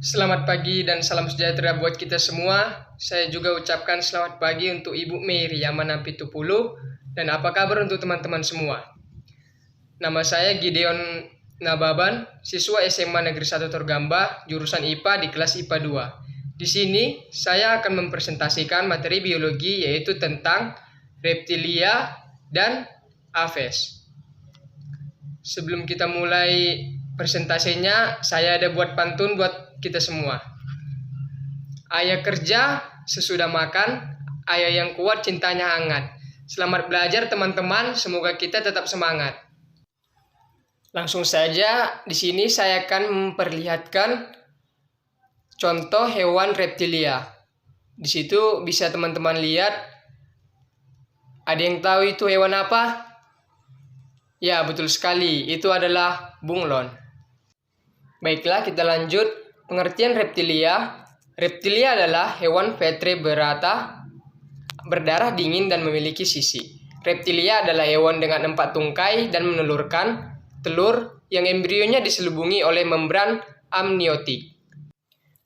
Selamat pagi dan salam sejahtera buat kita semua. Saya juga ucapkan selamat pagi untuk Ibu Mary Yamana Pitupulu dan apa kabar untuk teman-teman semua. Nama saya Gideon Nababan, siswa SMA Negeri 1 Torgamba, jurusan IPA di kelas IPA 2. Di sini saya akan mempresentasikan materi biologi yaitu tentang reptilia dan aves. Sebelum kita mulai presentasinya, saya ada buat pantun buat kita semua. Ayah kerja sesudah makan, ayah yang kuat cintanya hangat. Selamat belajar teman-teman, semoga kita tetap semangat. Langsung saja, di sini saya akan memperlihatkan contoh hewan reptilia. Di situ bisa teman-teman lihat. Ada yang tahu itu hewan apa? Ya, betul sekali. Itu adalah bunglon. Baiklah, kita lanjut. Pengertian reptilia. Reptilia adalah hewan vertebrata berdarah dingin dan memiliki sisi. Reptilia adalah hewan dengan 4 tungkai dan menelurkan telur yang embrionya diselubungi oleh membran amniotik.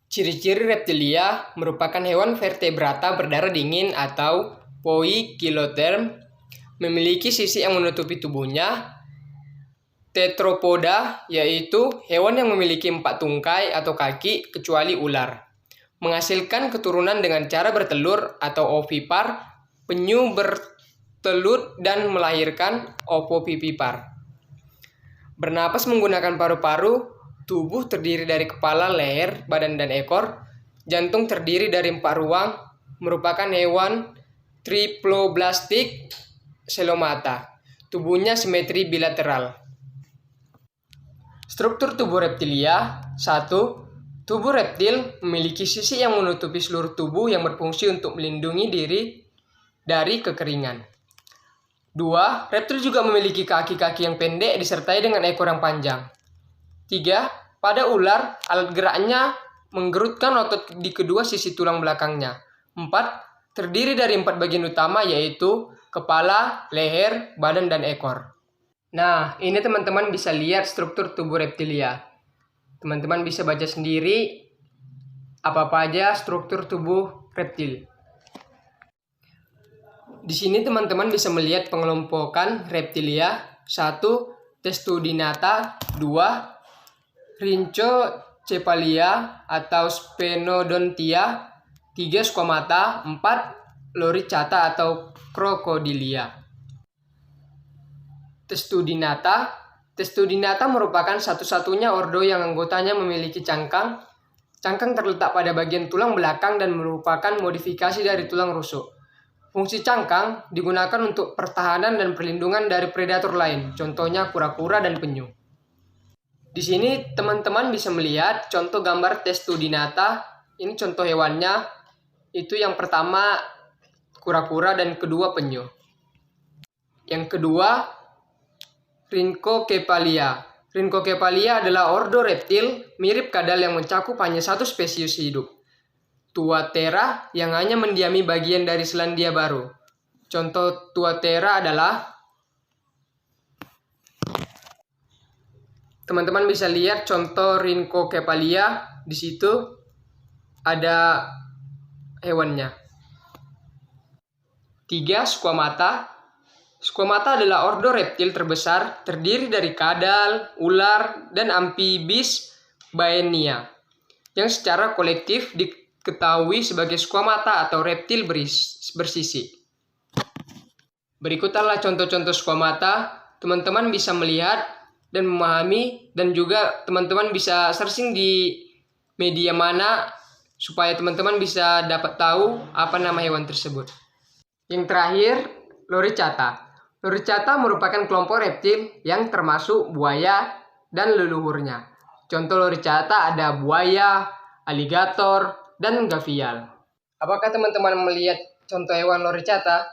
Ciri-ciri reptilia merupakan hewan vertebrata berdarah dingin atau poikilotherm, memiliki sisi yang menutupi tubuhnya. Tetropoda, yaitu hewan yang memiliki 4 tungkai atau kaki kecuali ular. Menghasilkan keturunan dengan cara bertelur atau ovipar, penyu bertelut dan melahirkan ovovivipar. Bernapas menggunakan paru-paru, tubuh terdiri dari kepala, leher, badan, dan ekor. Jantung terdiri dari 4 ruang, merupakan hewan triploblastik selomata. Tubuhnya simetri bilateral. Struktur tubuh reptilia. 1. Tubuh reptil memiliki sisi yang menutupi seluruh tubuh yang berfungsi untuk melindungi diri dari kekeringan. 2. Reptil juga memiliki kaki-kaki yang pendek disertai dengan ekor yang panjang. 3. Pada ular, alat geraknya menggerutkan otot di kedua sisi tulang belakangnya. 4. Terdiri dari 4 bagian utama yaitu kepala, leher, badan, dan ekor. Nah, ini teman-teman bisa lihat struktur tubuh reptilia. Teman-teman bisa baca sendiri apa-apa aja struktur tubuh reptil. Di sini teman-teman bisa melihat pengelompokan reptilia. 1. Testudinata. 2. Rhinchocephalia atau Sphenodontia. 3. Squamata. 4. Loricata atau Crocodilia. Testudinata. Testudinata merupakan satu-satunya ordo yang anggotanya memiliki cangkang. Cangkang terletak pada bagian tulang belakang dan merupakan modifikasi dari tulang rusuk. Fungsi cangkang digunakan untuk pertahanan dan perlindungan dari predator lain, contohnya kura-kura dan penyu. Di sini teman-teman bisa melihat contoh gambar Testudinata. Ini contoh hewannya. Itu yang pertama kura-kura dan kedua penyu. Yang kedua Rhinchocephalia. Rhinchocephalia adalah ordo reptil mirip kadal yang mencakup hanya satu spesies hidup, Tuatera, yang hanya mendiami bagian dari Selandia Baru. Contoh Tuatera adalah, teman-teman bisa lihat contoh Rhinchocephalia. Di situ ada hewannya. 3. Squamata. Squamata adalah ordo reptil terbesar, terdiri dari kadal, ular, dan amphibis Baenia, yang secara kolektif diketahui sebagai squamata atau reptil bersisi. Berikut adalah contoh-contoh squamata. Teman-teman bisa melihat dan memahami, dan juga teman-teman bisa searching di media mana supaya teman-teman bisa dapat tahu apa nama hewan tersebut. Yang terakhir, Loricata. Loricata merupakan kelompok reptil yang termasuk buaya dan leluhurnya. Contoh Loricata ada buaya, aligator, dan gavial. Apakah teman-teman melihat contoh hewan Loricata?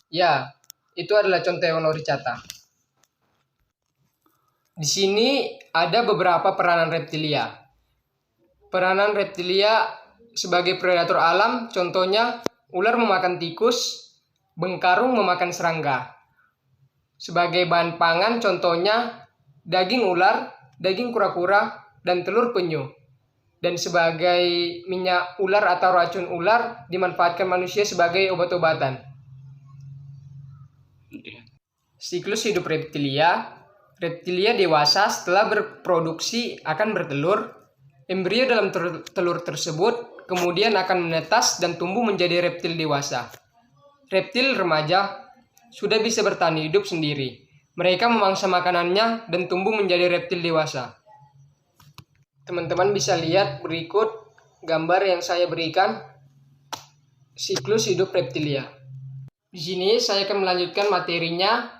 Ya, itu adalah contoh hewan Loricata. Di sini ada beberapa peranan reptilia. Peranan reptilia sebagai predator alam, contohnya ular memakan tikus, bengkarung memakan serangga. Sebagai bahan pangan, contohnya daging ular, daging kura-kura, dan telur penyu. dan sebagai minyak ular atau racun ular dimanfaatkan manusia sebagai obat-obatan. Siklus hidup reptilia. Reptilia dewasa setelah berproduksi akan bertelur. Embrio dalam telur tersebut kemudian akan menetas dan tumbuh menjadi reptil dewasa. Reptil remaja sudah bisa bertahan hidup sendiri. Mereka memangsa makanannya dan tumbuh menjadi reptil dewasa. Teman-teman bisa lihat berikut gambar yang saya berikan siklus hidup reptilia. Di sini saya akan melanjutkan materinya,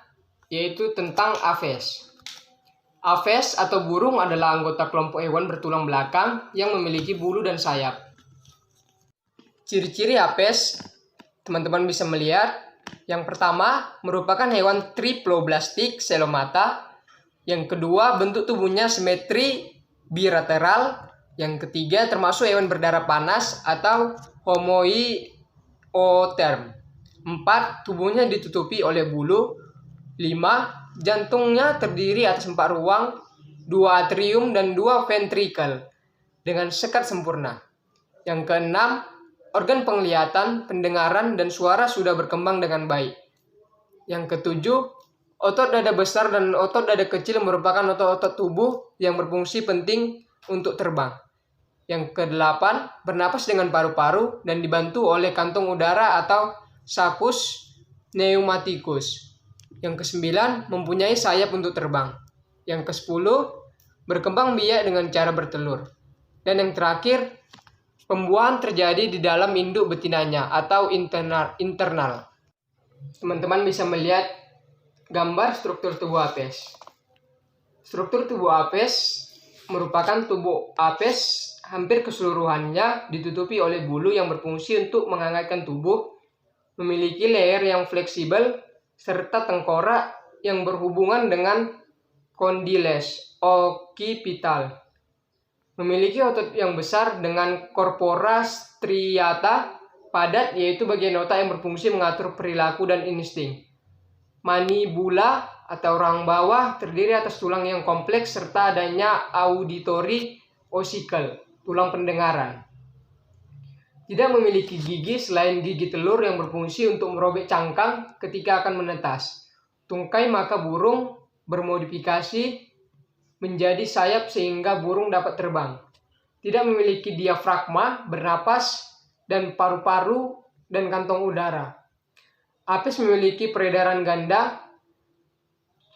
yaitu tentang Apes. Apes atau burung adalah anggota kelompok hewan bertulang belakang yang memiliki bulu dan sayap. Ciri-ciri Apes, teman-teman bisa melihat. Yang pertama, merupakan hewan triploblastik selomata. Yang kedua, bentuk tubuhnya simetri bilateral. Yang ketiga, termasuk hewan berdarah panas atau homoiotherm. 4. Tubuhnya ditutupi oleh bulu. 5. Jantungnya terdiri atas 4 ruang, 2 atrium dan 2 ventrikel dengan sekat sempurna. Yang keenam, organ penglihatan, pendengaran, dan suara sudah berkembang dengan baik. Yang ketujuh, otot dada besar dan otot dada kecil merupakan otot-otot tubuh yang berfungsi penting untuk terbang. Yang kedelapan, bernapas dengan paru-paru dan dibantu oleh kantong udara atau saccus pneumaticus. Yang kesembilan, mempunyai sayap untuk terbang. Yang kesepuluh, berkembang biak dengan cara bertelur. Dan yang terakhir, pembuahan terjadi di dalam induk betinanya atau internal. Teman-teman bisa melihat gambar struktur tubuh Apes. Struktur tubuh Apes merupakan tubuh Apes hampir keseluruhannya ditutupi oleh bulu yang berfungsi untuk menghangatkan tubuh, memiliki leher yang fleksibel, serta tengkorak yang berhubungan dengan condyles occipital. Memiliki otot yang besar dengan corpora striata padat, yaitu bagian otak yang berfungsi mengatur perilaku dan insting. Manibula atau rahang bawah terdiri atas tulang yang kompleks serta adanya auditory ossicle, tulang pendengaran. Tidak memiliki gigi selain gigi telur yang berfungsi untuk merobek cangkang ketika akan menetas. Tungkai maka burung bermodifikasi menjadi sayap sehingga burung dapat terbang. Tidak memiliki diafragma, bernapas, dan paru-paru dan kantong udara. Apes memiliki peredaran ganda,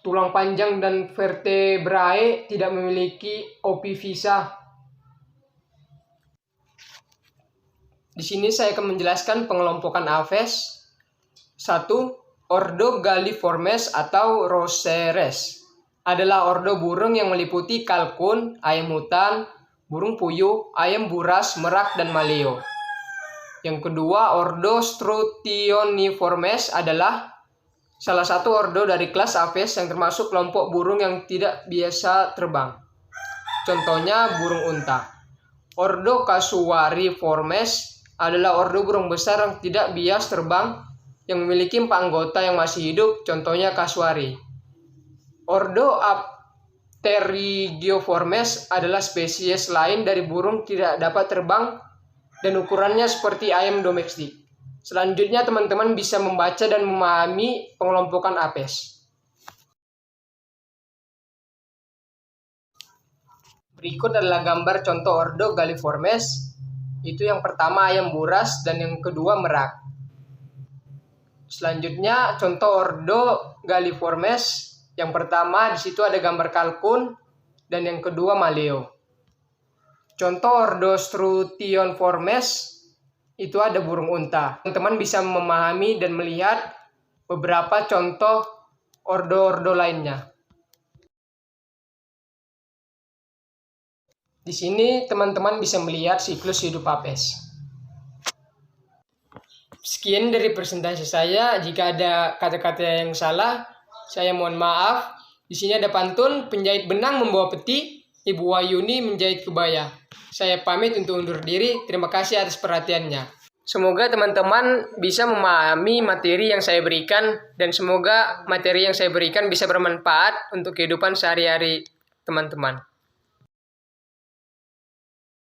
tulang panjang dan vertebrae, tidak memiliki opifisa. Di sini saya akan menjelaskan pengelompokan Apes. 1. Ordo Galliformes atau Roseres adalah ordo burung yang meliputi kalkun, ayam hutan, burung puyuh, ayam buras, merak, dan maleo. Yang kedua, Ordo Struthioniformes adalah salah satu ordo dari kelas Apes yang termasuk kelompok burung yang tidak biasa terbang. Contohnya burung unta. Ordo Casuariiformes adalah ordo burung besar yang tidak bias terbang yang memiliki 4 anggota yang masih hidup, contohnya kasuari. Ordo Apterygioformes adalah spesies lain dari burung tidak dapat terbang dan ukurannya seperti ayam domestik. Selanjutnya teman-teman bisa membaca dan memahami pengelompokan Apes. Berikut adalah gambar contoh ordo Galliformes. Itu yang pertama ayam buras dan yang kedua merak. Selanjutnya contoh ordo Galliformes. Yang pertama di situ ada gambar kalkun dan yang kedua maleo. Contoh ordo Struthioniformes itu ada burung unta. Teman-teman bisa memahami dan melihat beberapa contoh ordo-ordo lainnya. Di sini teman-teman bisa melihat siklus hidup Apes. Sekian dari presentasi saya. Jika ada kata-kata yang salah, saya mohon maaf. Di sini ada pantun, penjahit benang membawa peti, Ibu Wahyuni menjahit kebaya. Saya pamit untuk undur diri. Terima kasih atas perhatiannya. Semoga teman-teman bisa memahami materi yang saya berikan dan semoga materi yang saya berikan bisa bermanfaat untuk kehidupan sehari-hari teman-teman.